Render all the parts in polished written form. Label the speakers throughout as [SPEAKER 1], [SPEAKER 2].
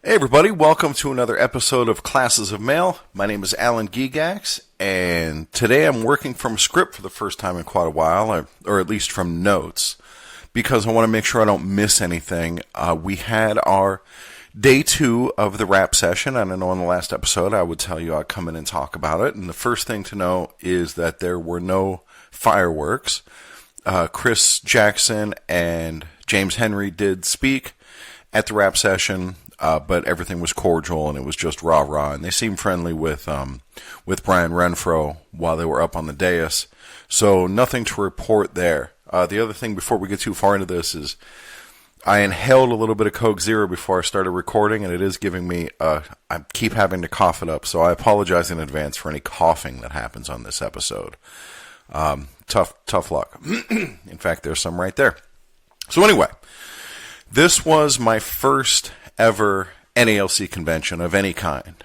[SPEAKER 1] Hey everybody, welcome to another episode of Classes of Mail. My name is Alan Gigax, and today I'm working from a script for the first time in quite a while, or at least from notes, because I want to make sure I don't miss anything. We had our day 2 of the rap session, and I know in the last episode I would tell you I'd come in and talk about it, and the first thing to know is that there were no fireworks. Chris Jackson and James Henry did speak at the rap session, but everything was cordial and it was just rah-rah. And they seemed friendly with Brian Renfroe while they were up on the dais. So nothing to report there. The other thing before we get too far into this is I inhaled a little bit of Coke Zero before I started recording, and it is giving me, I keep having to cough it up. So I apologize in advance for any coughing that happens on this episode. Tough luck. In fact, there's some right there. So anyway, this was my first ever NALC convention of any kind.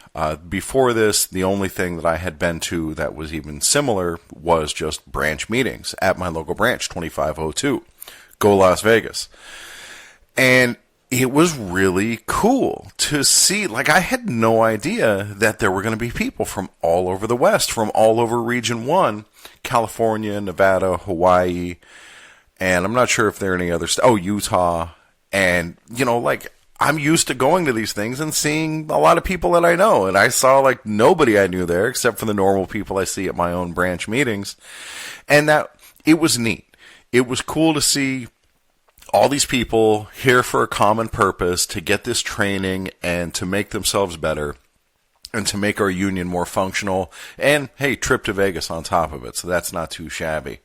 [SPEAKER 1] Before this, the only thing that I had been to that was even similar was just branch meetings at my local branch, 2502. Go Las Vegas. And it was really cool to see. Like, I had no idea that there were going to be people from all over the West, from all over Region 1, California, Nevada, Hawaii, and I'm not sure if there are any others. Utah. And, I'm used to going to these things and seeing a lot of people that I know. And I saw, nobody I knew there except for the normal people I see at my own branch meetings. And that, it was neat. It was cool to see all these people here for a common purpose, to get this training and to make themselves better and to make our union more functional. And, hey, trip to Vegas on top of it, so that's not too shabby.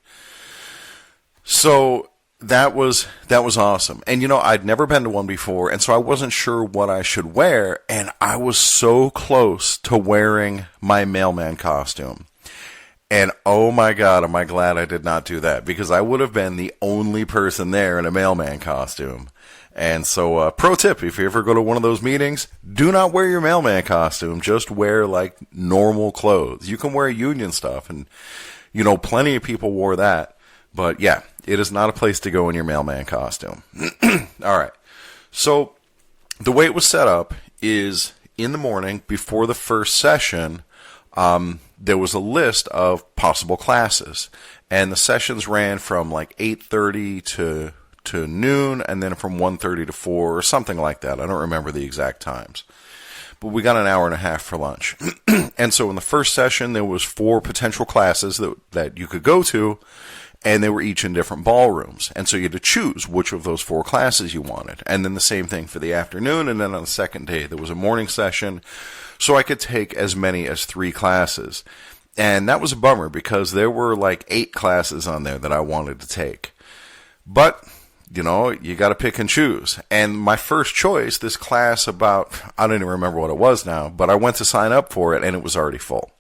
[SPEAKER 1] So that was awesome. And, I'd never been to one before, and so I wasn't sure what I should wear, and I was so close to wearing my mailman costume. And oh my God, am I glad I did not do that, because I would have been the only person there in a mailman costume. And so, pro tip, if you ever go to one of those meetings, do not wear your mailman costume. Just wear, normal clothes. You can wear union stuff, and, plenty of people wore that. But yeah, it is not a place to go in your mailman costume. All right. So the way it was set up is in the morning before the first session, there was a list of possible classes, and the sessions ran from 8:30 to noon, and then from 1:30 to 4 or something like that. I don't remember the exact times, but we got an hour and a half for lunch. And so in the first session, there was 4 potential classes that you could go to, and they were each in different ballrooms. And so you had to choose which of those 4 classes you wanted. And then the same thing for the afternoon. And then on the second day, there was a morning session. So I could take as many as 3 classes. And that was a bummer, because there were 8 classes on there that I wanted to take. But, you got to pick and choose. And my first choice, this class about, I don't even remember what it was now, but I went to sign up for it and it was already full.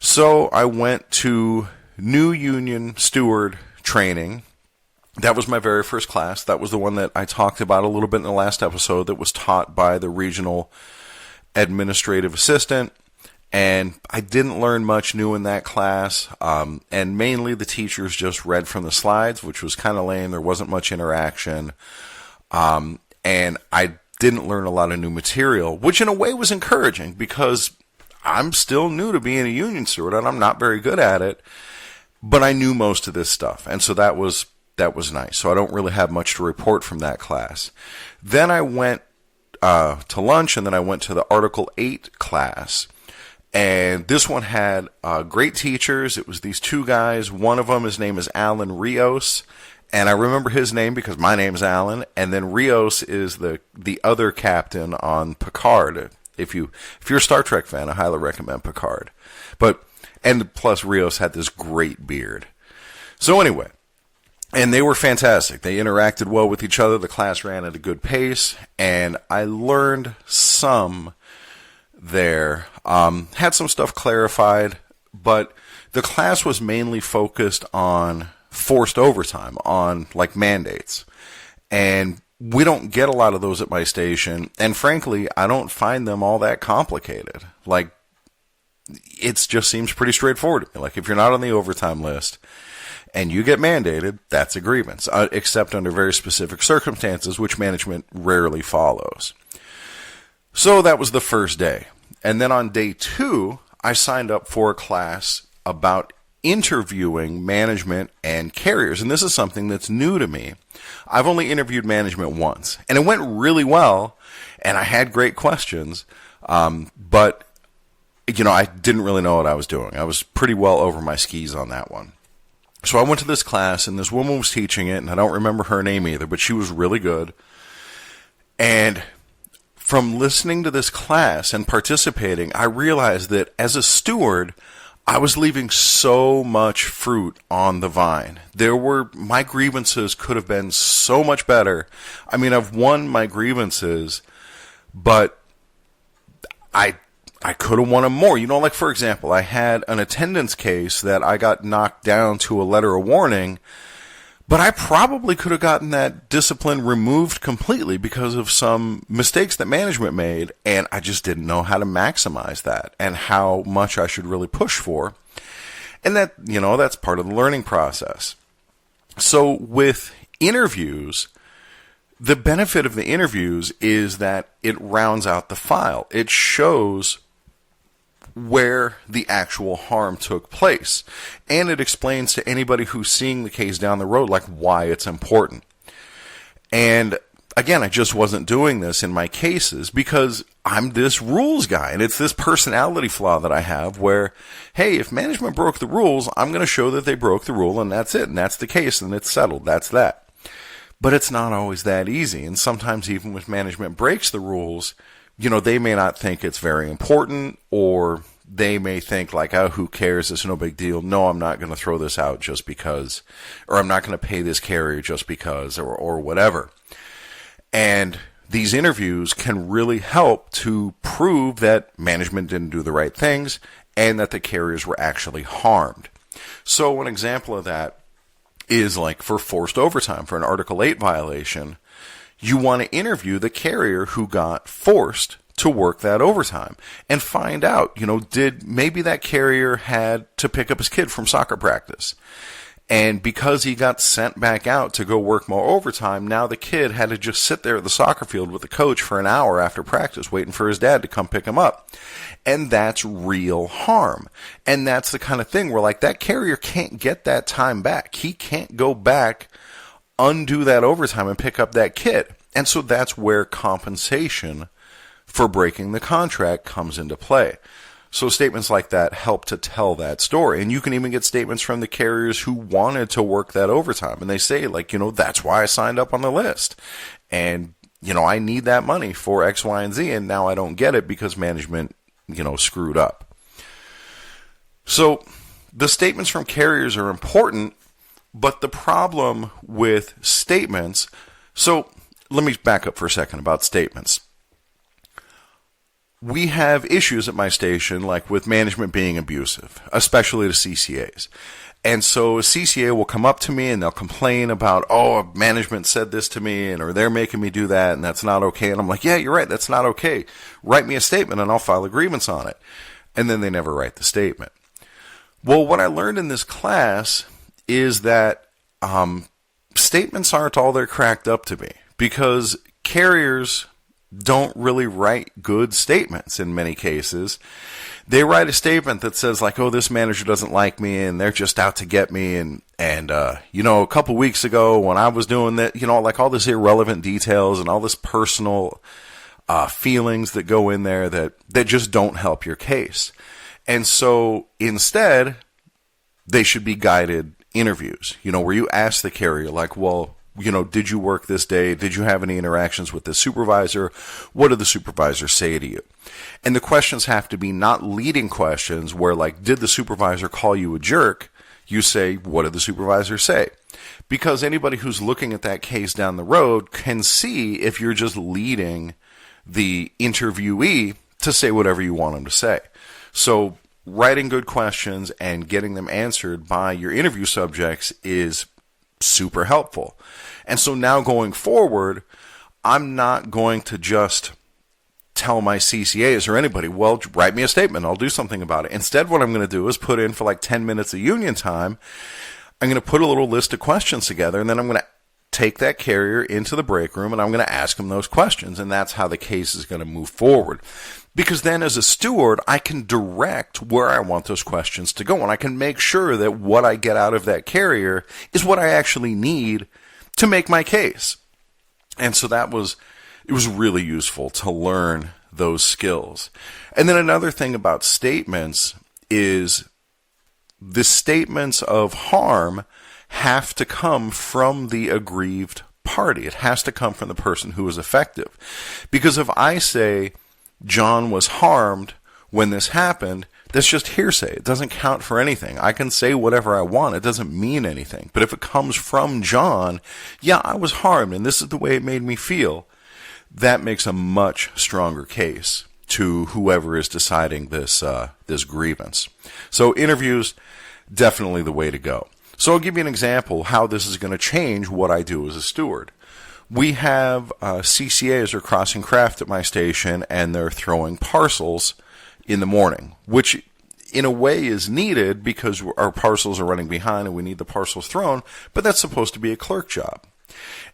[SPEAKER 1] So I went to New Union Steward training. That was my very first class. That was the one that I talked about a little bit in the last episode, that was taught by the regional administrative assistant. And I didn't learn much new in that class. And mainly the teachers just read from the slides, which was kind of lame. There wasn't much interaction. And I didn't learn a lot of new material, which in a way was encouraging, because I'm still new to being a union steward and I'm not very good at it. But I knew most of this stuff, and so that was nice. So I don't really have much to report from that class. Then I went to lunch, and then I went to the Article 8 class. And this one had great teachers. It was these 2 guys. One of them, his name is Alan Rios, and I remember his name because my name's Alan. And then Rios is the other captain on Picard. If you're a Star Trek fan, I highly recommend Picard. And plus, Rios had this great beard. So anyway, and they were fantastic. They interacted well with each other. The class ran at a good pace, and I learned some there. Had some stuff clarified, but the class was mainly focused on forced overtime, on mandates. And we don't get a lot of those at my station, and frankly, I don't find them all that complicated. It just seems pretty straightforward to me. If you're not on the overtime list and you get mandated, that's a grievance, except under very specific circumstances, which management rarely follows. So that was the first day. And then on day 2, I signed up for a class about interviewing management and carriers. And this is something that's new to me. I've only interviewed management once, and it went really well, and I had great questions, but I didn't really know what I was doing. I was pretty well over my skis on that one. So I went to this class, and this woman was teaching it, and I don't remember her name either, but she was really good. And from listening to this class and participating, I realized that as a steward, I was leaving so much fruit on the vine. My grievances could have been so much better. I mean, I've won my grievances, but I could have won them more. Like, for example, I had an attendance case that I got knocked down to a letter of warning, but I probably could have gotten that discipline removed completely because of some mistakes that management made, and I just didn't know how to maximize that and how much I should really push for. And that, that's part of the learning process. So with interviews, the benefit of the interviews is that it rounds out the file. It shows where the actual harm took place. And it explains to anybody who's seeing the case down the road, why it's important. And again, I just wasn't doing this in my cases because I'm this rules guy, and it's this personality flaw that I have where, hey, if management broke the rules, I'm going to show that they broke the rule, and that's it, and that's the case, and it's settled. That's that. But it's not always that easy, and sometimes even if management breaks the rules, they may not think it's very important, or they may think oh, who cares? It's no big deal. No, I'm not going to throw this out just because, or I'm not going to pay this carrier just because, or whatever. And these interviews can really help to prove that management didn't do the right things and that the carriers were actually harmed. So an example of that is for forced overtime, for an Article 8 violation. You want to interview the carrier who got forced to work that overtime and find out, did maybe that carrier had to pick up his kid from soccer practice. And because he got sent back out to go work more overtime, now the kid had to just sit there at the soccer field with the coach for an hour after practice waiting for his dad to come pick him up. And that's real harm. And that's the kind of thing where that carrier can't get that time back. He can't go back, undo that overtime and pick up that kid. And so that's where compensation for breaking the contract comes into play. So statements like that help to tell that story. And you can even get statements from the carriers who wanted to work that overtime. And they say, that's why I signed up on the list. And, I need that money for X, Y, and Z. And now I don't get it because management, screwed up. So the statements from carriers are important, but the problem with statements, so let me back up for a second about statements. We have issues at my station, with management being abusive, especially to CCAs. And so a CCA will come up to me and they'll complain about, oh, management said this to me, or they're making me do that, and that's not okay. And I'm like, yeah, you're right, that's not okay. Write me a statement and I'll file a grievance on it. And then they never write the statement. Well, what I learned in this class is that statements aren't all they're cracked up to be, because carriers don't really write good statements in many cases. They write a statement that says oh, this manager doesn't like me and they're just out to get me. And a couple weeks ago when I was doing that, all this irrelevant details and all this personal feelings that go in there that just don't help your case. And so instead, they should be guided interviews, where you ask the carrier well, did you work this day? Did you have any interactions with the supervisor? What did the supervisor say to you? And the questions have to be not leading questions where did the supervisor call you a jerk? You say, what did the supervisor say? Because anybody who's looking at that case down the road can see if you're just leading the interviewee to say whatever you want them to say. So writing good questions and getting them answered by your interview subjects is super helpful. And so now going forward, I'm not going to just tell my CCAs or anybody, well, write me a statement, I'll do something about it. Instead, what I'm going to do is put in for 10 minutes of union time. I'm going to put a little list of questions together, and then I'm going to take that carrier into the break room and I'm going to ask him those questions. And that's how the case is going to move forward. Because then as a steward, I can direct where I want those questions to go. And I can make sure that what I get out of that carrier is what I actually need to make my case. And so it was really useful to learn those skills. And then another thing about statements is the statements of harm have to come from the aggrieved party. It has to come from the person who is affected. Because if I say John was harmed when this happened, that's just hearsay. It doesn't count for anything. I can say whatever I want. It doesn't mean anything. But if it comes from John, yeah, I was harmed and this is the way it made me feel, that makes a much stronger case to whoever is deciding this grievance. So interviews, definitely the way to go. So I'll give you an example how this is going to change what I do as a steward. We have CCAs are crossing craft at my station, and they're throwing parcels in the morning, which in a way is needed because our parcels are running behind and we need the parcels thrown, but that's supposed to be a clerk job.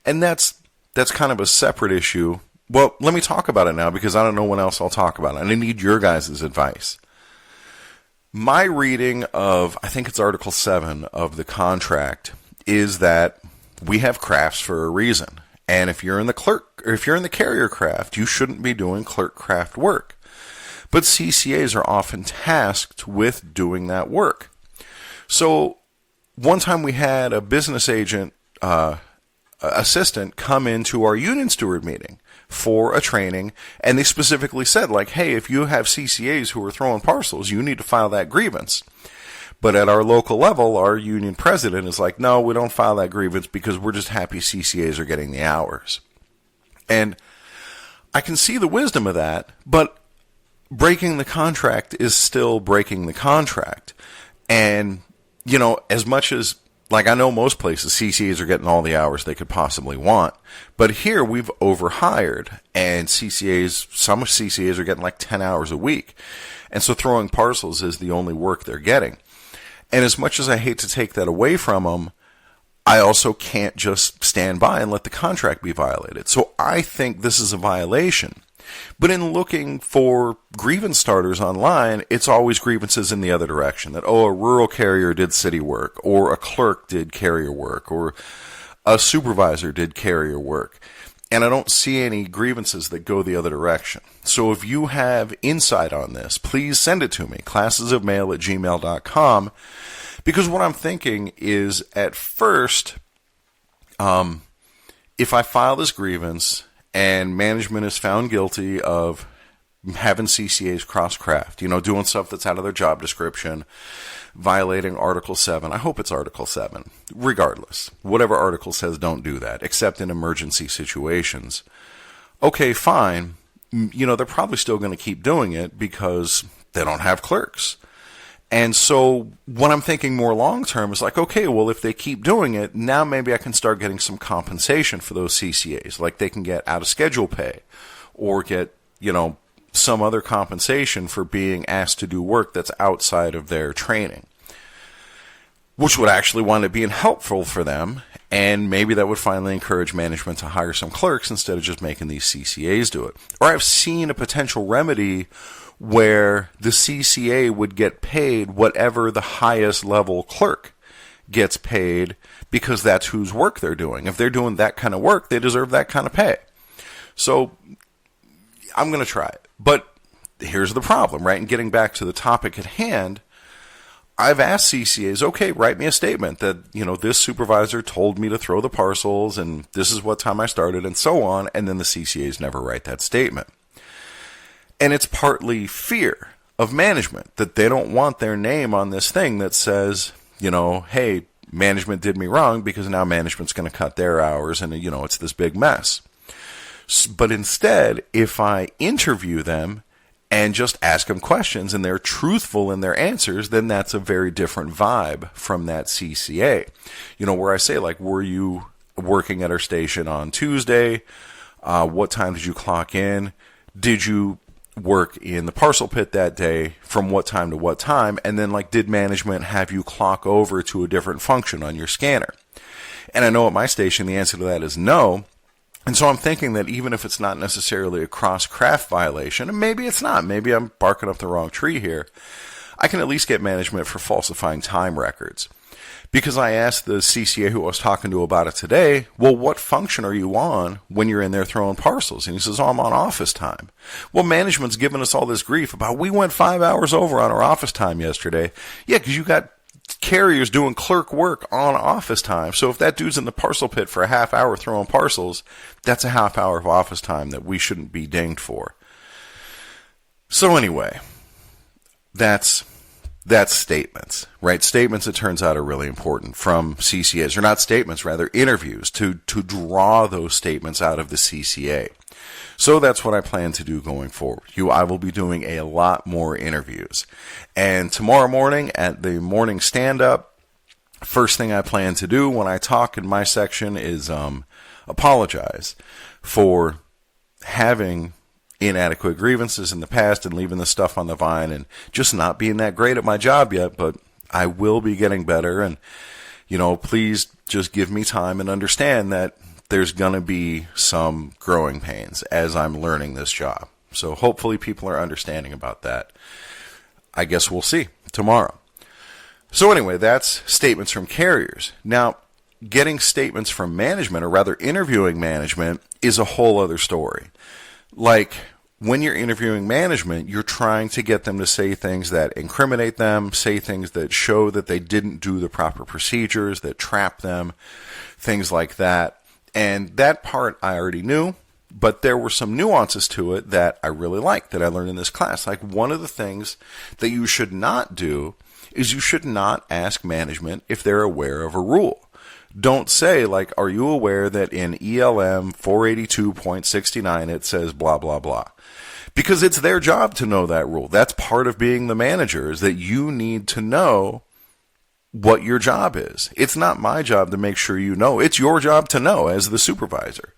[SPEAKER 1] And that's kind of a separate issue. Well, let me talk about it now because I don't know when else I'll talk about it, and I need your guys' advice. My reading of, I think it's Article 7 of the contract, is that we have crafts for a reason. And if you're in the carrier craft, you shouldn't be doing clerk craft work. But CCAs are often tasked with doing that work. So one time we had a business agent assistant come into our union steward meeting for a training, and they specifically said, like, hey, if you have CCAs who are throwing parcels, you need to file that grievance. But at our local level, our union president is like, no, we don't file that grievance because we're just happy CCAs are getting the hours. And I can see the wisdom of that, but breaking the contract is still breaking the contract. And, as much as, like, I know most places CCAs are getting all the hours they could possibly want, but here we've overhired, and some CCAs are getting like 10 hours a week. And so throwing parcels is the only work they're getting. And as much as I hate to take that away from them, I also can't just stand by and let the contract be violated. So I think this is a violation. But in looking for grievance starters online, it's always grievances in the other direction. That, a rural carrier did city work, or a clerk did carrier work, or a supervisor did carrier work. And I don't see any grievances that go the other direction. So if you have insight on this, please send it to me, classesofmail@gmail.com, because what I'm thinking is, at first, if I file this grievance and management is found guilty of having CCAs cross-craft, doing stuff that's out of their job description, violating Article 7. I hope it's Article 7. Regardless, whatever article says don't do that, except in emergency situations. Okay, fine. They're probably still going to keep doing it because they don't have clerks. And so what I'm thinking more long-term is like, okay, well, if they keep doing it, now maybe I can start getting some compensation for those CCAs. Like they can get out-of-schedule pay or get, some other compensation for being asked to do work that's outside of their training, which would actually wind up being helpful for them. And maybe that would finally encourage management to hire some clerks instead of just making these CCAs do it. Or I've seen a potential remedy where the CCA would get paid whatever the highest level clerk gets paid because that's whose work they're doing. If they're doing that kind of work, they deserve that kind of pay. So I'm going to try it. But here's the problem, right? And getting back to the topic at hand, I've asked CCAs, okay, write me a statement that, this supervisor told me to throw the parcels and this is what time I started and so on. And then the CCAs never write that statement. And it's partly fear of management that they don't want their name on this thing that says, hey, management did me wrong because now management's going to cut their hours and, it's this big mess. But instead, if I interview them and just ask them questions and they're truthful in their answers, then that's a very different vibe from that CCA. Where I say, like, were you working at our station on Tuesday? What time did you clock in? Did you work in the parcel pit that day? From what time to what time? And then, like, did management have you clock over to a different function on your scanner? And I know at my station the answer to that is no. And so I'm thinking that even if it's not necessarily a cross-craft violation, and maybe it's not, maybe I'm barking up the wrong tree here, I can at least get management for falsifying time records. Because I asked the CCA who I was talking to about it today, well, what function are you on when you're in there throwing parcels? And he says, oh, I'm on office time. Well, management's giving us all this grief about we went 5 hours over on our office time yesterday. Yeah, because you got carriers doing clerk work on office time. So if that dude's in the parcel pit for a half hour throwing parcels, that's a half hour of office time that we shouldn't be dinged for. So anyway, that's statements, right? Statements, it turns out, are really important from CCAs, or not statements, rather interviews, to draw those statements out of the CCA. So that's what I plan to do going forward. I will be doing a lot more interviews. And tomorrow morning at the morning stand-up, first thing I plan to do when I talk in my section is apologize for having inadequate grievances in the past and leaving the stuff on the vine and just not being that great at my job yet, but I will be getting better. And, please just give me time and understand that there's going to be some growing pains as I'm learning this job. So hopefully people are understanding about that. I guess we'll see tomorrow. So anyway, that's statements from carriers. Now, getting statements from management, or rather interviewing management, is a whole other story. Like, when you're interviewing management, you're trying to get them to say things that incriminate them, say things that show that they didn't do the proper procedures, that trap them, things like that. And that part I already knew, but there were some nuances to it that I really liked that I learned in this class. Like, one of the things that you should not do is you should not ask management if they're aware of a rule. Don't say, like, are you aware that in ELM 482.69 it says blah, blah, blah. Because it's their job to know that rule. That's part of being the manager, is that you need to know what your job is. It's not my job to make sure you know. It's your job to know as the supervisor.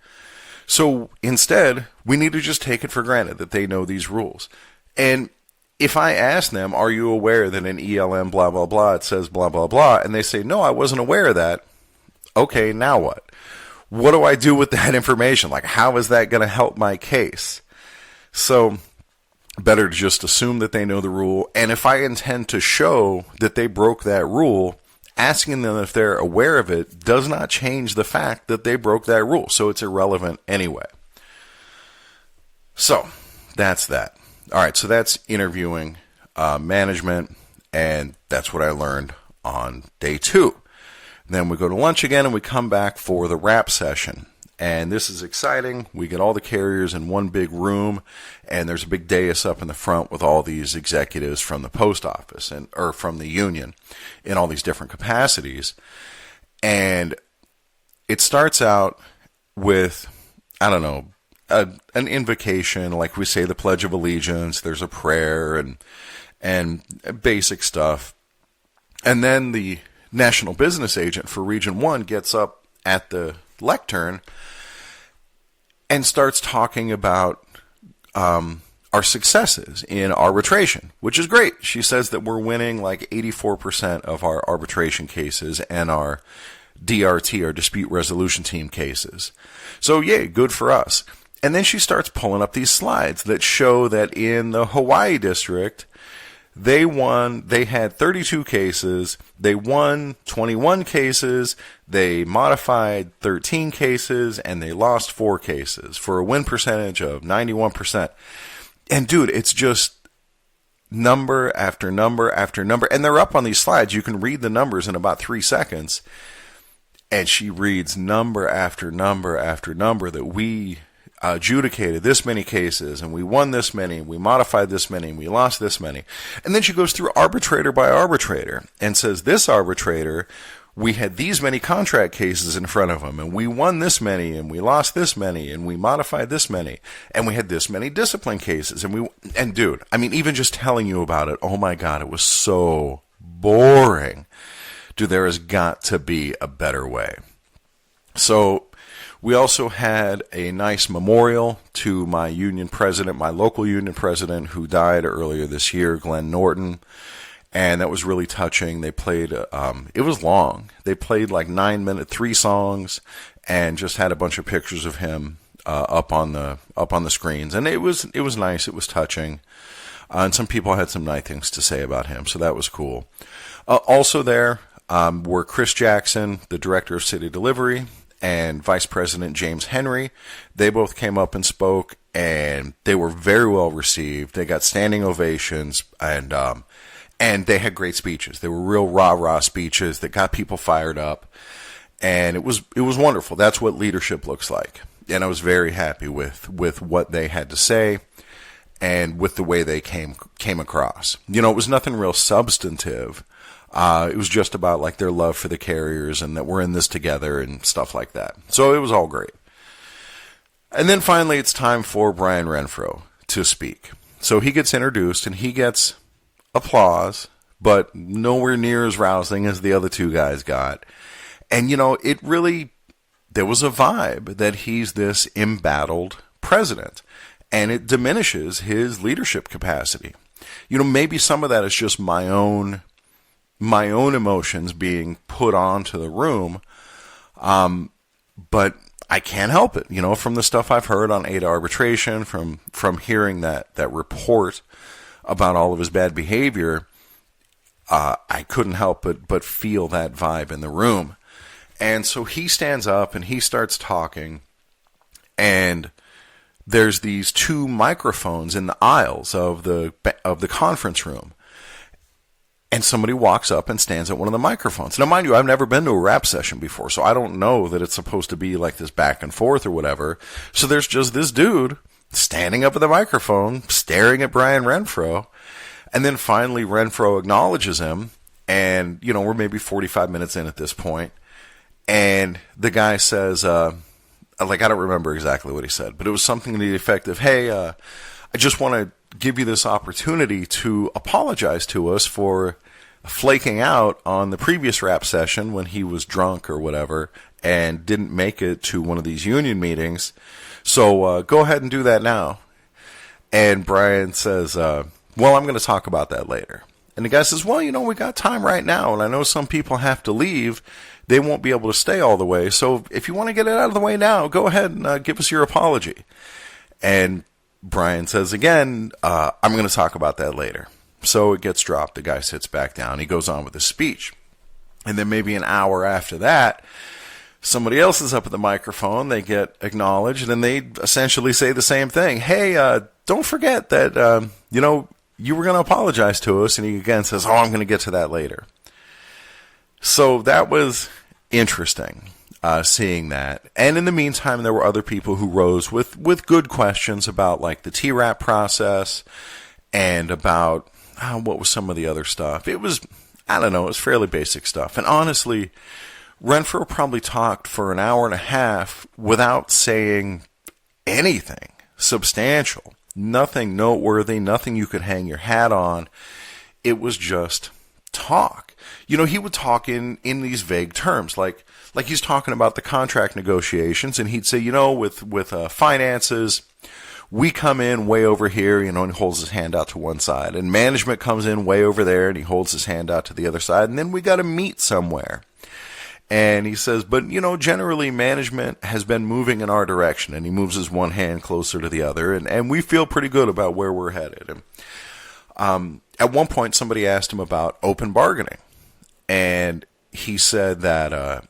[SPEAKER 1] So instead, we need to just take it for granted that they know these rules. And if I ask them, are you aware that in ELM blah, blah, blah, it says blah, blah, blah, and they say, no, I wasn't aware of that. Okay, now what? What do I do with that information? Like, how is that going to help my case? So better to just assume that they know the rule. And if I intend to show that they broke that rule, asking them if they're aware of it does not change the fact that they broke that rule. So it's irrelevant anyway. So that's that. All right, so that's interviewing management, and that's what I learned on day 2. Then we go to lunch again, and we come back for the wrap session. And this is exciting. We get all the carriers in one big room, and there's a big dais up in the front with all these executives from the post office or from the union in all these different capacities. And it starts out with, an invocation, like we say the Pledge of Allegiance. There's a prayer and basic stuff. And then the national business agent for Region 1 gets up at the lectern and starts talking about our successes in arbitration, which is great. She says that we're winning like 84% of our arbitration cases and our DRT, our dispute resolution team cases. So yay, good for us. And then she starts pulling up these slides that show that in the Hawaii district, they had 32 cases, they won 21 cases, they modified 13 cases, and they lost 4 cases for a win percentage of 91%. And dude, it's just number after number after number. And they're up on these slides. You can read the numbers in about 3 seconds. And she reads number after number after number that we adjudicated this many cases, and we won this many, and we modified this many, and we lost this many. And then she goes through arbitrator by arbitrator and says, this arbitrator, we had these many contract cases in front of him, and we won this many, and we lost this many, and we modified this many, and we had this many discipline cases. And dude, I mean, even just telling you about it, oh my God, it was so boring. Dude, there has got to be a better way. So we also had a nice memorial to my union president, my local union president, who died earlier this year, Glenn Norton. And that was really touching. They played, it was long. They played like 9 minute, 3 songs, and just had a bunch of pictures of him up on the screens. And it was nice. It was touching. And some people had some nice things to say about him, so that was cool. Also there were Chris Jackson, the director of City Delivery, and Vice President James Henry. They both came up and spoke, and they were very well received. They got standing ovations, and they had great speeches. They were real rah-rah speeches that got people fired up, and it was wonderful. That's what leadership looks like, and I was very happy with what they had to say and with the way they came across. It was nothing real substantive. It was just about like their love for the carriers and that we're in this together and stuff like that. So it was all great. And then finally it's time for Brian Renfroe to speak. So he gets introduced and he gets applause, but nowhere near as rousing as the other two guys got. And there was a vibe that he's this embattled president, and it diminishes his leadership capacity. Maybe some of that is just my own emotions being put onto the room. But I can't help it, from the stuff I've heard on ADA arbitration, from hearing that report about all of his bad behavior. I couldn't help but feel that vibe in the room. And so he stands up and he starts talking, and there's these 2 microphones in the aisles of the conference room. And somebody walks up and stands at one of the microphones. Now, mind you, I've never been to a rap session before, so I don't know that it's supposed to be like this back and forth or whatever. So there's just this dude standing up at the microphone, staring at Brian Renfroe. And then finally Renfroe acknowledges him. And, we're maybe 45 minutes in at this point. And the guy says, I don't remember exactly what he said, but it was something to the effect of, hey, I just want to give you this opportunity to apologize to us for flaking out on the previous rap session when he was drunk or whatever and didn't make it to one of these union meetings. So go ahead and do that now. And Brian says, well, I'm going to talk about that later. And the guy says, well, we got time right now, and I know some people have to leave. They won't be able to stay all the way. So if you want to get it out of the way now, go ahead and give us your apology. And Brian says again, I'm going to talk about that later. So it gets dropped. The guy sits back down. He goes on with his speech. And then maybe an hour after that, somebody else is up at the microphone. They get acknowledged, and they essentially say the same thing. Hey, don't forget that, you were going to apologize to us. And he again says, I'm going to get to that later. So that was interesting, seeing that. And in the meantime, there were other people who rose with good questions about like the TRAP process and about what was some of the other stuff. It was, I don't know, it was fairly basic stuff. And honestly, Renfroe probably talked for an hour and a half without saying anything substantial, nothing noteworthy, nothing you could hang your hat on. It was just talk. He would talk in these vague terms, like he's talking about the contract negotiations, and he'd say, with finances, we come in way over here, and he holds his hand out to one side, and management comes in way over there, and he holds his hand out to the other side, and then we got to meet somewhere. And he says, but, generally management has been moving in our direction, and he moves his one hand closer to the other, and we feel pretty good about where we're headed. And at one point, somebody asked him about open bargaining. And he said that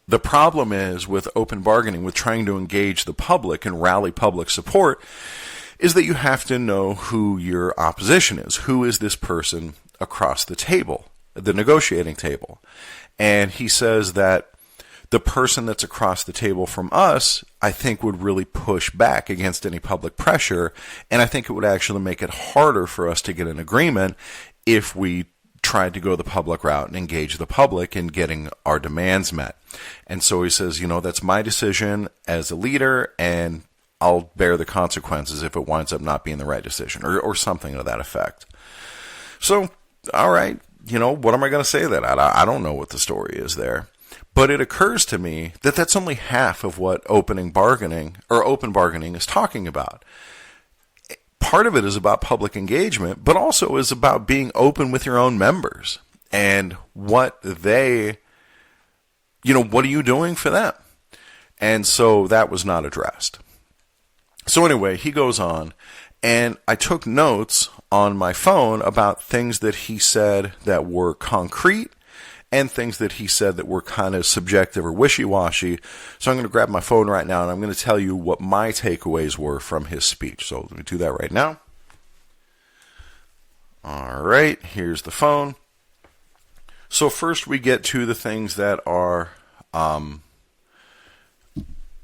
[SPEAKER 1] the problem is with open bargaining, with trying to engage the public and rally public support, is that you have to know who your opposition is. Who is this person across the table, the negotiating table? And he says that the person that's across the table from us, I think, would really push back against any public pressure. And I think it would actually make it harder for us to get an agreement if we tried to go the public route and engage the public in getting our demands met. And so he says, that's my decision as a leader, and I'll bear the consequences if it winds up not being the right decision, or something to that effect. So, all right, what am I going to say that? I don't know what the story is there. But it occurs to me that that's only half of what open bargaining is talking about. part of it is about public engagement, but also is about being open with your own members and what they, what are you doing for them? And so that was not addressed. So anyway, he goes on, and I took notes on my phone about things that he said that were concrete and things that he said that were kind of subjective or wishy-washy. So I'm going to grab my phone right now, and I'm going to tell you what my takeaways were from his speech. So let me do that right now. All right, here's the phone. So first we get to the things that are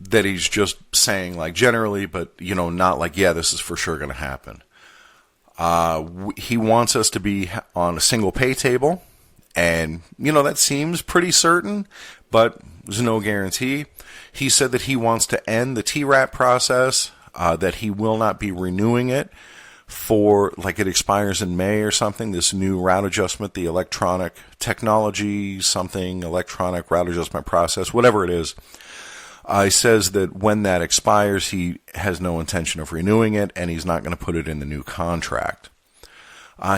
[SPEAKER 1] that he's just saying, like, generally, but, not like, yeah, this is for sure going to happen. He wants us to be on a single pay table, and, that seems pretty certain, but there's no guarantee. He said that he wants to end the TRAP process, that he will not be renewing it for, like, it expires in May or something, this new route adjustment, the electronic technology, something, electronic route adjustment process, whatever it is. He says that when that expires, he has no intention of renewing it, and he's not going to put it in the new contract.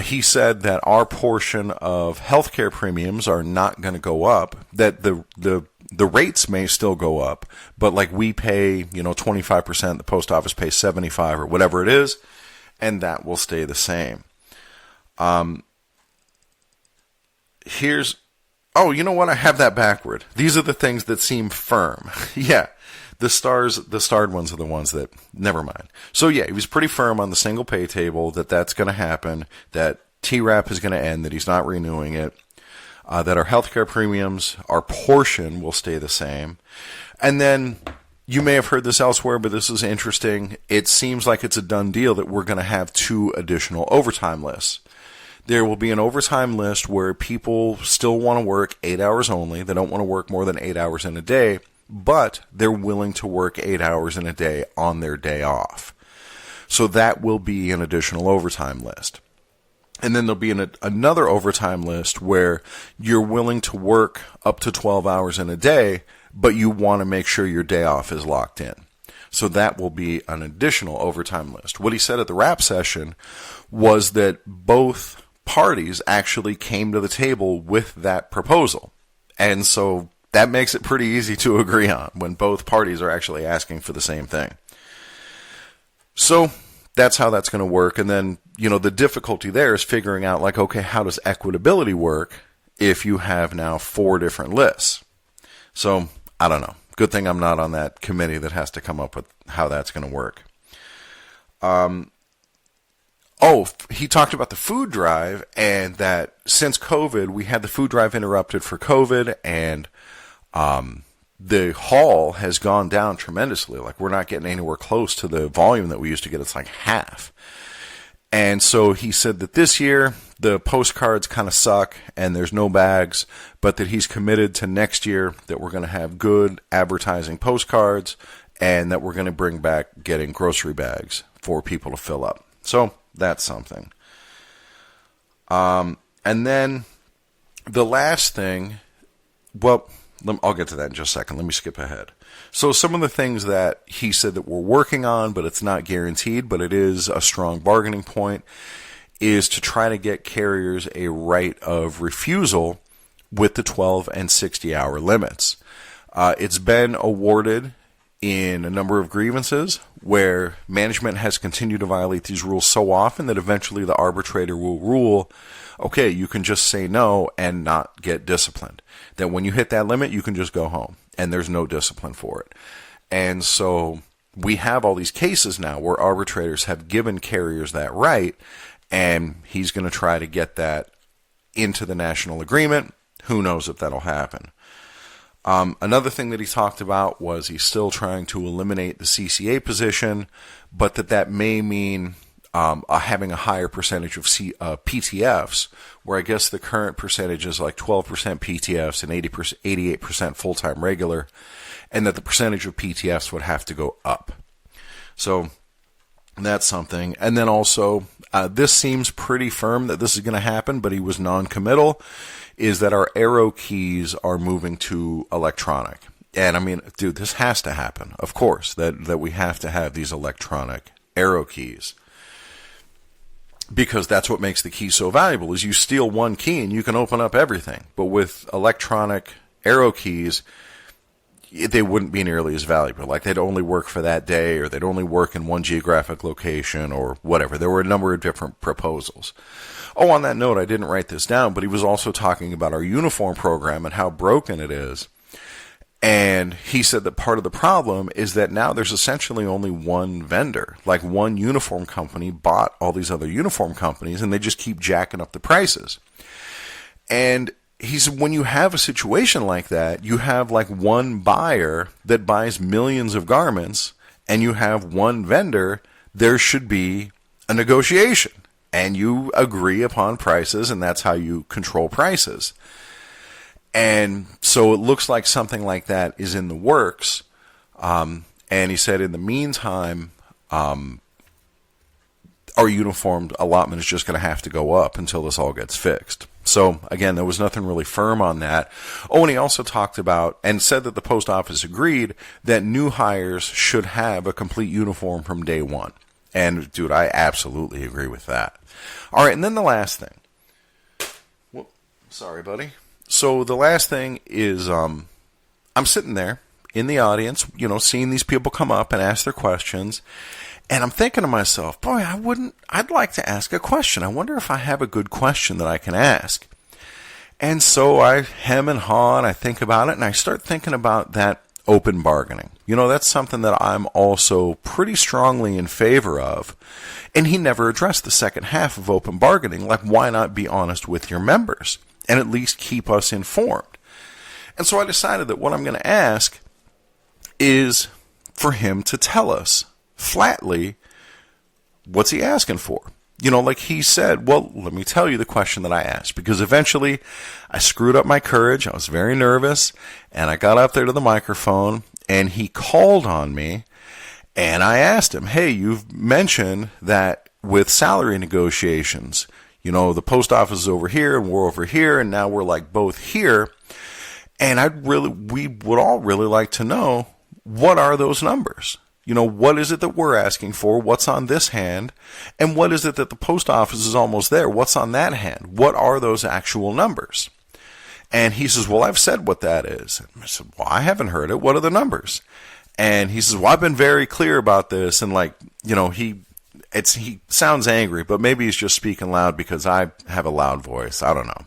[SPEAKER 1] He said that our portion of healthcare premiums are not going to go up, that the rates may still go up, but like we pay, 25%, the post office pays 75% or whatever it is, and that will stay the same. Oh, you know what? I have that backward. These are the things that seem firm. Yeah, the starred ones are the ones that, never mind. So yeah, he was pretty firm on the single pay table, that's going to happen, that TRAP is going to end, that he's not renewing it, that our healthcare premiums, our portion will stay the same. And then, you may have heard this elsewhere, but this is interesting. It seems like it's a done deal that we're going to have 2 additional overtime lists. There will be an overtime list where people still want to work 8 hours only. They don't want to work more than 8 hours in a day, but they're willing to work 8 hours in a day on their day off. So that will be an additional overtime list. And then there'll be another overtime list where you're willing to work up to 12 hours in a day, but you want to make sure your day off is locked in. So that will be an additional overtime list. What he said at the wrap session was that both parties actually came to the table with that proposal. And so that makes it pretty easy to agree on when both parties are actually asking for the same thing. So that's how that's going to work. And then, the difficulty there is figuring out, like, okay, how does equitability work if you have now 4 different lists? So I don't know. Good thing I'm not on that committee that has to come up with how that's going to work. He talked about the food drive, and that since COVID, we had the food drive interrupted for COVID, and the haul has gone down tremendously. Like, we're not getting anywhere close to the volume that we used to get. It's like half. And so he said that this year, the postcards kind of suck, and there's no bags, but that he's committed to next year that we're going to have good advertising postcards, and that we're going to bring back getting grocery bags for people to fill up. So that's something. And then the last thing, well, I'll get to that in just a second. Let me skip ahead. So some of the things that he said that we're working on, but it's not guaranteed, but it is a strong bargaining point, is to try to get carriers a right of refusal with the 12 and 60-hour limits. It's been awarded in a number of grievances where management has continued to violate these rules so often that eventually the arbitrator will rule, okay, you can just say no and not get disciplined. That when you hit that limit, you can just go home and there's no discipline for it. And so we have all these cases now where arbitrators have given carriers that right, and he's going to try to get that into the national agreement. Who knows if that'll happen. Another thing that he talked about was he's still trying to eliminate the CCA position, but that may mean having a higher percentage of PTFs, where I guess the current percentage is like 12% PTFs and 88% full-time regular, and that the percentage of PTFs would have to go up. So that's something. And then also, this seems pretty firm that this is going to happen, but he was non-committal, is that our arrow keys are moving to electronic. And I mean, dude, this has to happen, of course, that we have to have these electronic arrow keys. because that's what makes the key so valuable, is you steal one key and you can open up everything. But with electronic arrow keys, they wouldn't be nearly as valuable. Like, they'd only work for that day, or they'd only work in one geographic location, or whatever. There were a number of different proposals. Oh, on that note, I didn't write this down, but he was also talking about our uniform program and how broken it is. And he said that part of the problem is that now there's essentially only one vendor. Like, one uniform company bought all these other uniform companies, and they just keep jacking up the prices. And he said, when you have a situation like that, you have like one buyer that buys millions of garments, and you have one vendor, there should be a negotiation. And you agree upon prices, and that's how you control prices. And so it looks like something like that is in the works. And he said, in the meantime, our uniformed allotment is just going to have to go up until this all gets fixed. So, again, there was nothing really firm on that. Oh, and he also talked about and said that the post office agreed that new hires should have a complete uniform from day one. And, dude, I absolutely agree with that. All right, and then the last thing. Whoop, sorry, buddy. So the last thing is, I'm sitting there in the audience, seeing these people come up and ask their questions, and I'm thinking to myself, boy, I'd like to ask a question. I wonder if I have a good question that I can ask. And so I hem and haw, and I think about it, and I start thinking about that open bargaining. That's something that I'm also pretty strongly in favor of. And he never addressed the second half of open bargaining, like, why not be honest with your members and at least keep us informed? And so I decided that what I'm going to ask is for him to tell us flatly, what's he asking for? Like he said, well, let me tell you the question that I asked, because eventually I screwed up my courage. I was very nervous, and I got up there to the microphone, and he called on me, and I asked him, hey, you've mentioned that with salary negotiations, the post office is over here and we're over here, and now we're like both here. And we would all really like to know, what are those numbers? What is it that we're asking for? What's on this hand? And what is it that the post office is almost there? What's on that hand? What are those actual numbers? And he says, well, I've said what that is. And I said, well, I haven't heard it. What are the numbers? And he says, well, I've been very clear about this. And he sounds angry, but maybe he's just speaking loud because I have a loud voice. I don't know.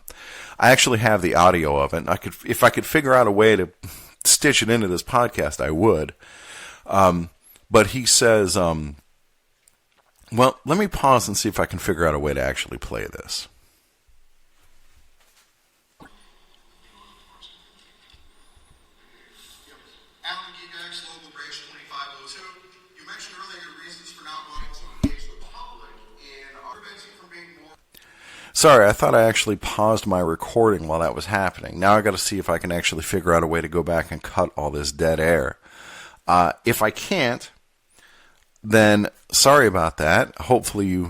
[SPEAKER 1] I actually have the audio of it. If I could figure out a way to stitch it into this podcast, I would. But he says, well, let me pause and see if I can figure out a way to actually play this. Sorry, I thought I actually paused my recording while that was happening. Now I got to see if I can actually figure out a way to go back and cut all this dead air. If I can't, then sorry about that. Hopefully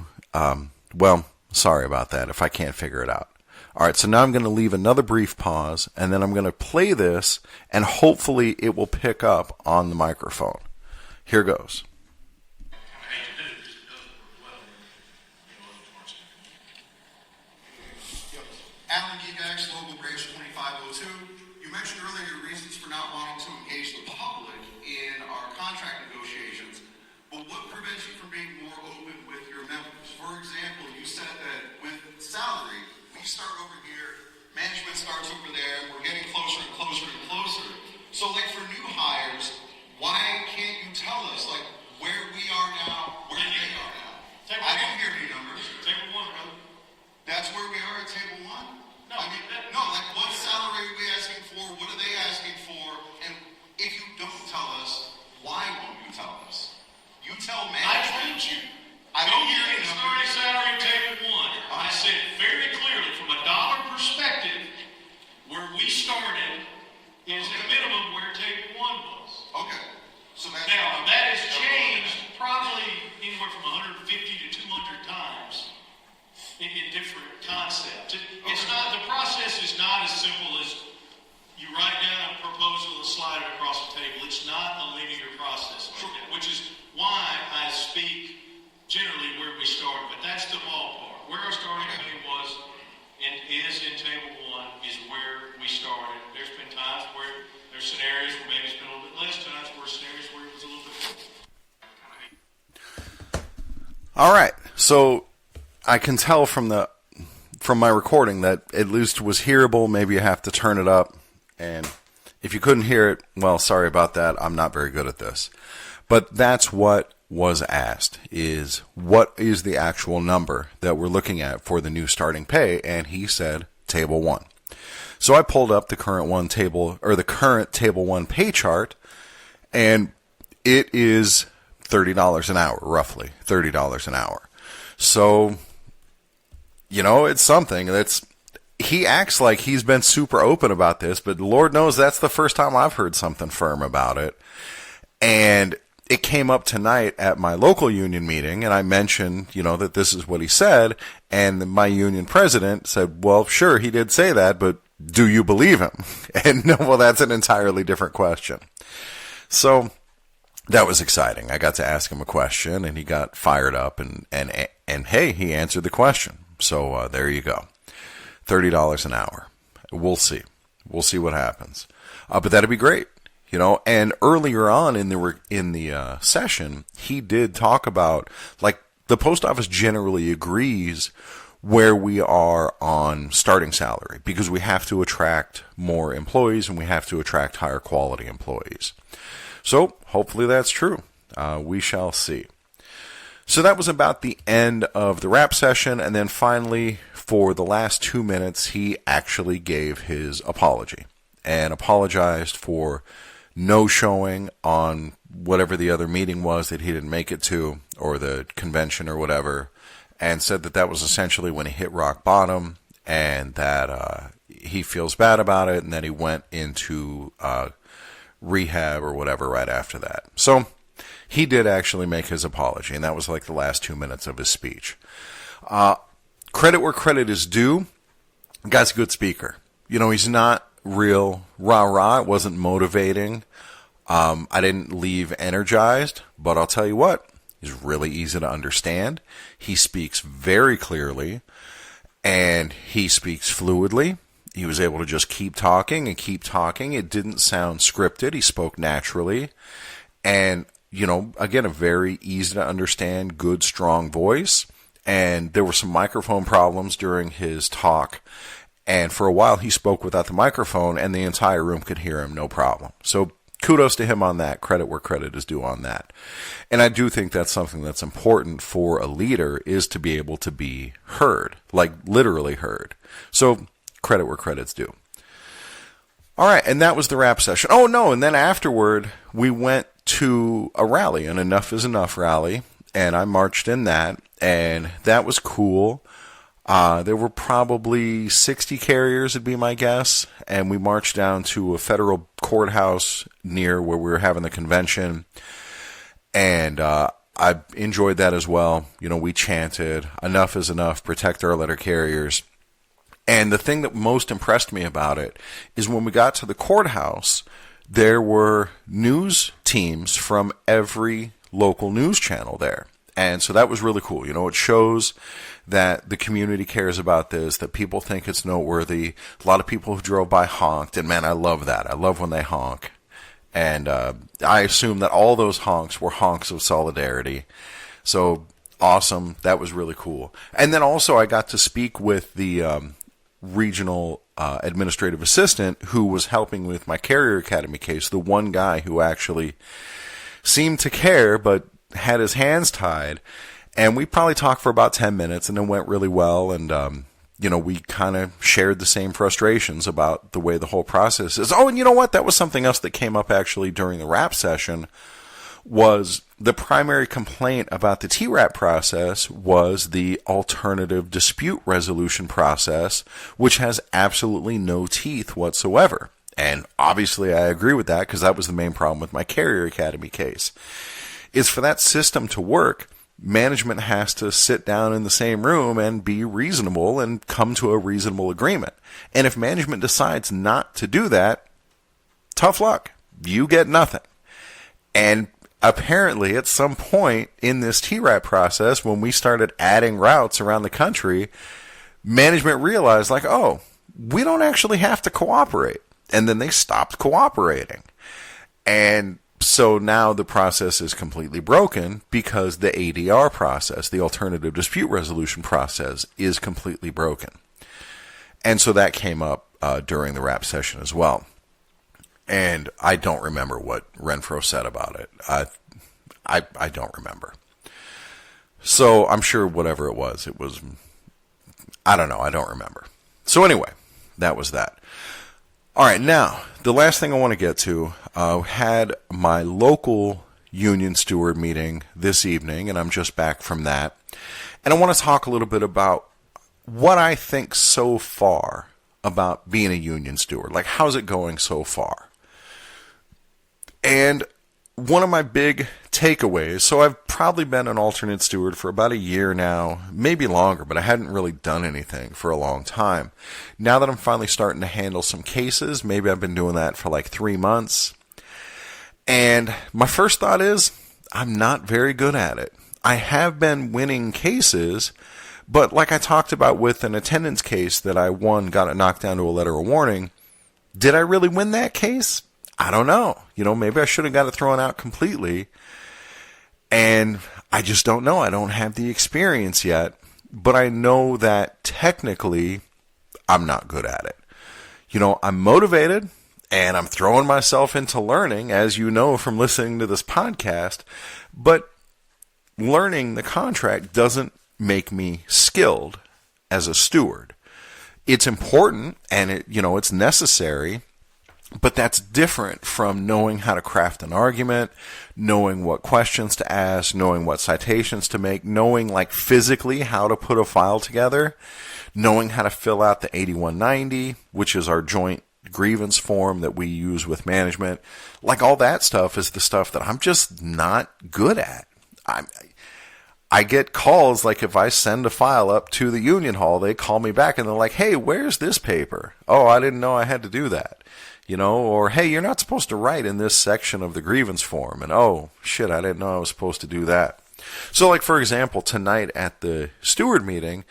[SPEAKER 1] sorry about that if I can't figure it out. All right, so now I'm going to leave another brief pause, and then I'm going to play this, and hopefully it will pick up on the microphone. Here goes.
[SPEAKER 2] Alan Gigax, Local Branch 2502. You mentioned earlier your reasons for not wanting to engage the public in our contract negotiations, but what prevents you from being more open with your members? For example, you said that with salary, we start over here, management starts over there, and we're getting closer and closer and closer. So like for new hires, why can't you tell us like where we are now, where they are now? I don't hear any numbers. Table one, brother. That's where we are at table one? No, like what salary are we asking for? What are they asking for? And if you don't tell us, why won't you tell us? You tell management. I don't hear any numbers.
[SPEAKER 3] Salary table one. I said very clearly from a dollar perspective, where we started is the minimum where table one was.
[SPEAKER 2] Okay. So that's
[SPEAKER 3] now that has changed probably anywhere from 150 to 200 times in different concepts. It's not, the process is not
[SPEAKER 1] All right. So I can tell from my recording that at least was hearable. Maybe you have to turn it up. And if you couldn't hear it, well, sorry about that. I'm not very good at this. But that's what was asked, is what is the actual number that we're looking at for the new starting pay? And he said table 1. So I pulled up the current table 1 pay chart, and it is $30 an hour, roughly $30 an hour. So, it's something he acts like he's been super open about this, but Lord knows that's the first time I've heard something firm about it. And it came up tonight at my local union meeting, and I mentioned, that this is what he said, and my union president said, well, sure, he did say that, but do you believe him? And no, well, that's an entirely different question. So that was exciting. I got to ask him a question, and he got fired up, and hey, he answered the question. So there you go. $30 an hour. We'll see. We'll see what happens. But that'd be great. And earlier on in the session, he did talk about, like, the post office generally agrees where we are on starting salary because we have to attract more employees and we have to attract higher quality employees. So hopefully that's true. We shall see. So that was about the end of the wrap session. And then finally, for the last 2 minutes, he actually gave his apology and apologized for no showing on whatever the other meeting was that he didn't make it to, or the convention or whatever, and said that was essentially when he hit rock bottom, and that he feels bad about it, and that he went into rehab or whatever right after that. So he did actually make his apology, and that was like the last 2 minutes of his speech. Credit where credit is due. The guy's a good speaker. He's not real rah-rah. It wasn't motivating. I didn't leave energized, but I'll tell you what, he's really easy to understand. He speaks very clearly, and he speaks fluidly. He was able to just keep talking and keep talking. It didn't sound scripted. He spoke naturally. And, again, a very easy to understand, good, strong voice. And there were some microphone problems during his talk. And for a while, he spoke without the microphone, and the entire room could hear him, no problem. So kudos to him on that. Credit where credit is due on that. And I do think that's something that's important for a leader, is to be able to be heard, like literally heard. So credit where credit's due. All right, and that was the wrap session. Oh, no, and then afterward, we went to a rally, an Enough is Enough rally, and I marched in that, and that was cool. There were probably 60 carriers, would be my guess, and we marched down to a federal courthouse near where we were having the convention, and I enjoyed that as well. We chanted, enough is enough, protect our letter carriers. And the thing that most impressed me about it is when we got to the courthouse, there were news teams from every local news channel there. And so that was really cool. It shows that the community cares about this, that people think it's noteworthy. A lot of people who drove by honked, and man, I love that. I love when they honk. And I assume that all those honks were honks of solidarity. So awesome. That was really cool. And then also I got to speak with the regional administrative assistant who was helping with my Carrier Academy case, the one guy who actually seemed to care but had his hands tied. And we probably talked for about 10 minutes, and it went really well. And, we kind of shared the same frustrations about the way the whole process is. Oh, and you know what? That was something else that came up actually during the wrap session, was the primary complaint about the TRAP process was the alternative dispute resolution process, which has absolutely no teeth whatsoever. And obviously I agree with that, because that was the main problem with my Carrier Academy case. Is for that system to work, management has to sit down in the same room and be reasonable and come to a reasonable agreement. And if management decides not to do that, tough luck. You get nothing. And apparently at some point in this TRAP process, when we started adding routes around the country, management realized, like, oh, we don't actually have to cooperate. And then they stopped cooperating. And So now the process is completely broken because the ADR process, the alternative dispute resolution process, is completely broken. And so that came up during the rap session as well. And I don't remember what Renfroe said about it. I don't remember. So I'm sure whatever it was, I don't know, I don't remember. So anyway, that was that. All right, now, the last thing I want to get to, had my local union steward meeting this evening, and I'm just back from that. And I want to talk a little bit about what I think so far about being a union steward. Like, how's it going so far? And one of my big takeaways, so I've probably been an alternate steward for about a year now, maybe longer, but I hadn't really done anything for a long time. Now that I'm finally starting to handle some cases, maybe I've been doing that for like 3 months. And my first thought is, I'm not very good at it. I have been winning cases, but like I talked about with an attendance case that I won, got it knocked down to a letter of warning, did I really win that case? I don't know. Maybe I should have got it thrown out completely. And I just don't know. I don't have the experience yet. But I know that technically I'm not good at it. I'm motivated and I'm throwing myself into learning, as you know from listening to this podcast. But learning the contract doesn't make me skilled as a steward. It's important and it's necessary. But that's different from knowing how to craft an argument, knowing what questions to ask, knowing what citations to make, knowing like physically how to put a file together, knowing how to fill out the 8190, which is our joint grievance form that we use with management. Like all that stuff is the stuff that I'm just not good at. I get calls, like if I send a file up to the union hall, they call me back and they're like, hey, where's this paper? Oh, I didn't know I had to do that. Or, hey, you're not supposed to write in this section of the grievance form. And, oh, shit, I didn't know I was supposed to do that. So, like, for example, tonight at the steward meeting,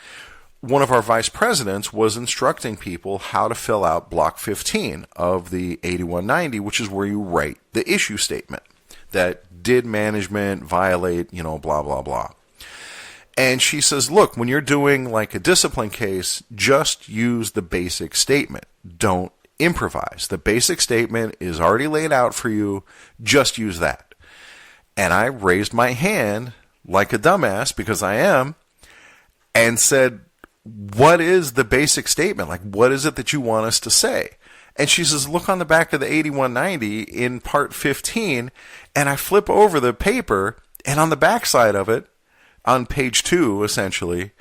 [SPEAKER 1] one of our vice presidents was instructing people how to fill out block 15 of the 8190, which is where you write the issue statement that did management violate, blah, blah, blah. And she says, look, when you're doing like a discipline case, just use the basic statement. Don't improvise. The basic statement is already laid out for you. Just use that. And I raised my hand like a dumbass, because I am, and said, what is the basic statement? Like, what is it that you want us to say? And she says, look on the back of the 8190 in part 15. And I flip over the paper, and on the back side of it, on page 2, essentially,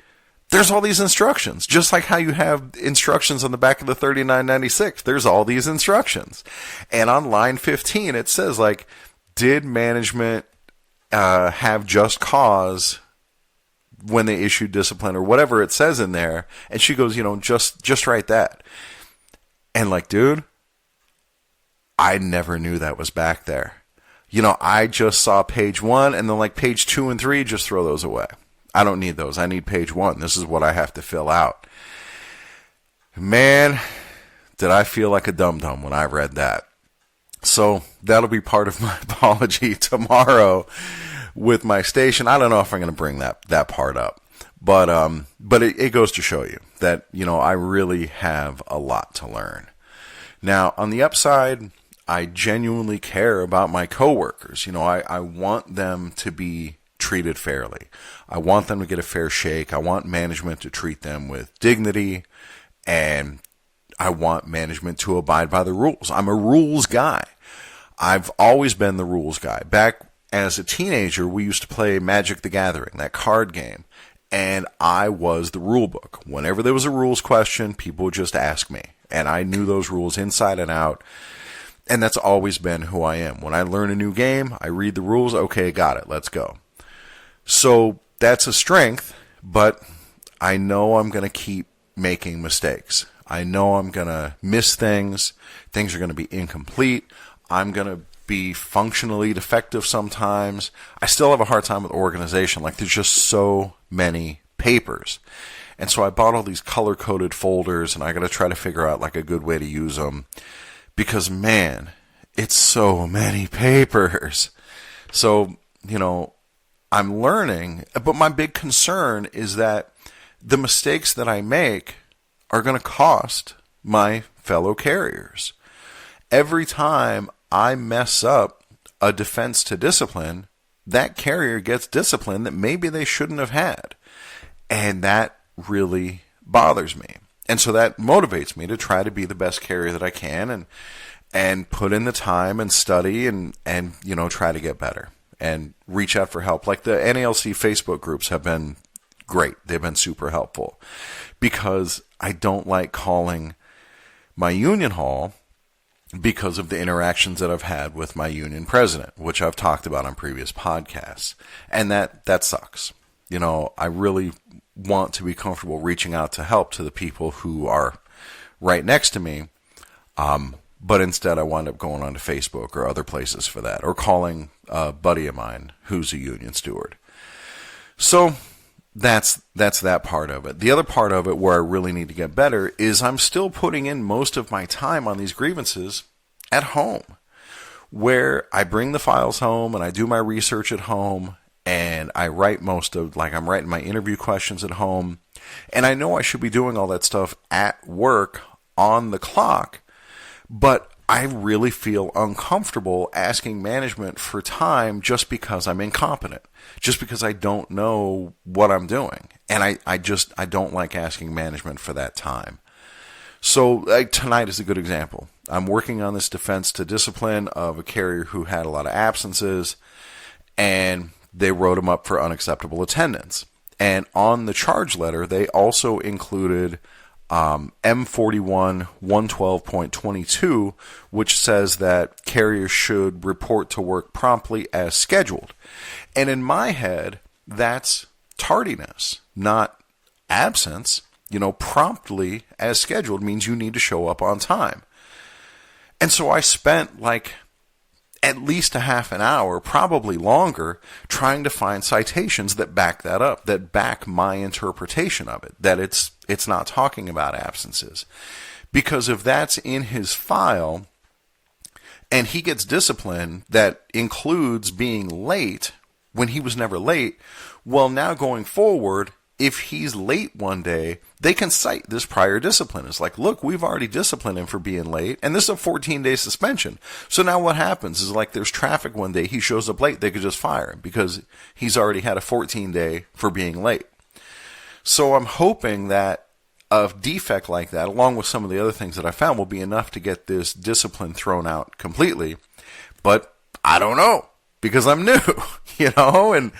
[SPEAKER 1] there's all these instructions, just like how you have instructions on the back of the 3996. There's all these instructions. And on line 15, it says, like, did management have just cause when they issued discipline, or whatever it says in there? And she goes, just write that. And like, dude, I never knew that was back there. I just saw page 1, and then like page 2 and 3, just throw those away. I don't need those. I need page 1. This is what I have to fill out. Man, did I feel like a dum-dum when I read that. So that'll be part of my apology tomorrow with my station. I don't know if I'm going to bring that part up. But it goes to show you that, I really have a lot to learn. Now, on the upside, I genuinely care about my coworkers. I want them to be treated fairly. I want them to get a fair shake. I want management to treat them with dignity, and I want management to abide by the rules. I'm a rules guy. I've always been the rules guy. Back as a teenager, we used to play Magic the Gathering, that card game, and I was the rule book. Whenever there was a rules question, people would just ask me, and I knew those rules inside and out. And that's always been who I am. When I learn a new game, I read the rules. Okay, got it. Let's go. So that's a strength, but I know I'm going to keep making mistakes. I know I'm going to miss things. Things are going to be incomplete. I'm going to be functionally defective sometimes. I still have a hard time with organization. Like, there's just so many papers. And so I bought all these color-coded folders, and I got to try to figure out like a good way to use them. Because, man, it's so many papers. So, I'm learning, but my big concern is that the mistakes that I make are going to cost my fellow carriers. Every time I mess up a defense to discipline, that carrier gets discipline that maybe they shouldn't have had. And that really bothers me. And so that motivates me to try to be the best carrier that I can and put in the time and study and try to get better and reach out for help. Like the NALC Facebook groups have been great. They've been super helpful because I don't like calling my union hall because of the interactions that I've had with my union president, which I've talked about on previous podcasts. And that sucks. I really want to be comfortable reaching out to help to the people who are right next to me. But instead I wind up going onto Facebook or other places for that, or calling a buddy of mine who's a union steward. So that's that part of it. The other part of it where I really need to get better is I'm still putting in most of my time on these grievances at home, where I bring the files home and I do my research at home and I write I'm writing my interview questions at home. And I know I should be doing all that stuff at work on the clock, but I really feel uncomfortable asking management for time just because I'm incompetent, just because I don't know what I'm doing. And I don't like asking management for that time. So tonight is a good example. I'm working on this defense to discipline of a carrier who had a lot of absences, and they wrote him up for unacceptable attendance. And on the charge letter, they also included M41 112.22, which says that carriers should report to work promptly as scheduled. And in my head, that's tardiness, not absence. Promptly as scheduled means you need to show up on time. And so I spent at least a half an hour, probably longer, trying to find citations that back that up, that back my interpretation of it, that it's not talking about absences. Because if that's in his file and he gets discipline that includes being late when he was never late, well, now going forward, if he's late one day, they can cite this prior discipline. It's like, look, we've already disciplined him for being late, and this is a 14-day suspension. So now what happens is there's traffic one day, he shows up late, they could just fire him because he's already had a 14-day for being late. So I'm hoping that a defect like that, along with some of the other things that I found, will be enough to get this discipline thrown out completely. But I don't know because I'm new, and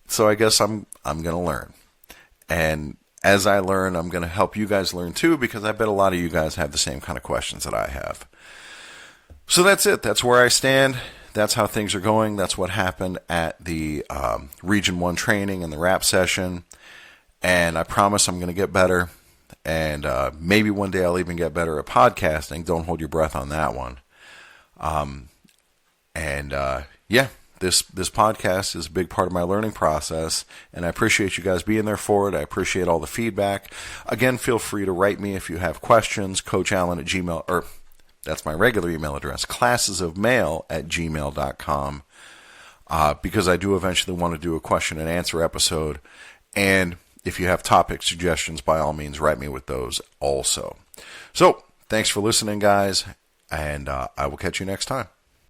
[SPEAKER 1] so I guess I'm going to learn. And as I learn, I'm going to help you guys learn too, because I bet a lot of you guys have the same kind of questions that I have. So that's it. That's where I stand. That's how things are going. That's what happened at the Region 1 training and the RAP session. And I promise I'm going to get better. And maybe one day I'll even get better at podcasting. Don't hold your breath on that one. This podcast is a big part of my learning process, and I appreciate you guys being there for it. I appreciate all the feedback. Again, feel free to write me if you have questions, coachallen@gmail, or that's my regular email address, classesofmail@gmail.com, because I do eventually want to do a question and answer episode. And if you have topic suggestions, by all means, write me with those also. So, thanks for listening, guys, and I will catch you next time.